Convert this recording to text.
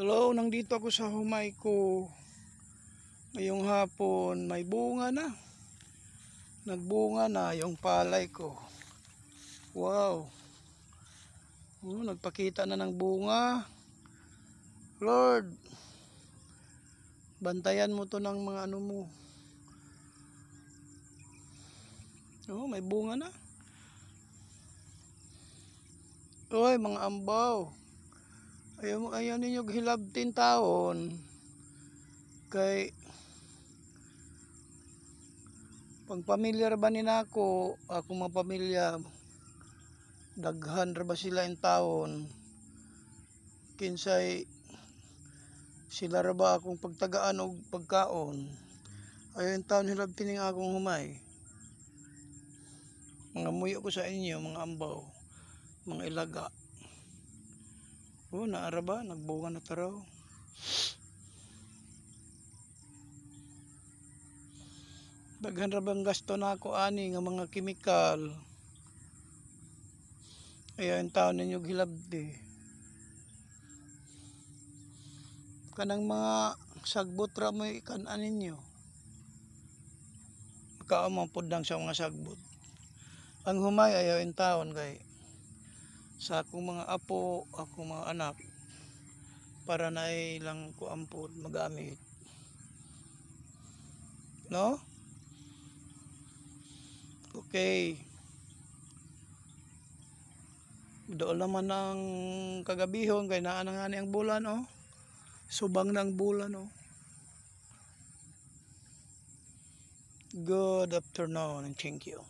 Hello, nandito ako sa humay ko. Ngayong hapon, may bunga na. Nagbunga na yung palay ko. Wow. Nagpakita na ng bunga. Lord, bantayan mo to ng mga ano mo. May bunga na. Oy, mga ambaw. Ayaw ninyo hilabtin taon. Kay pag pamilyar ba ni nako, ako mga pamilya, daghan ra ba sila in taon, kinsay sila ra ba akong pagtagaan og pagkaon. Ayaw in taon hilabtin ning akong humay. Mga muyo ko sa inyo, mga ambaw, mga ilaga. Naara ba? Nagbunga na taraw. Daghan ra bang gasto na ako ani nga mga kemikal. Ayaw in taon ninyo hilabti. Kanang mga sagbot ra mo ikanan ninyo. Makaamang lang sa mga sagbot. Ang humay ayaw in taon kay sa akong mga apo, akong mga anak, para na ilang kuampod magamit. No? Okay. Doon naman ng kagabihon kay naa na nga ni ang bulan, oh. Subang ng bulan, oh. Good afternoon and thank you.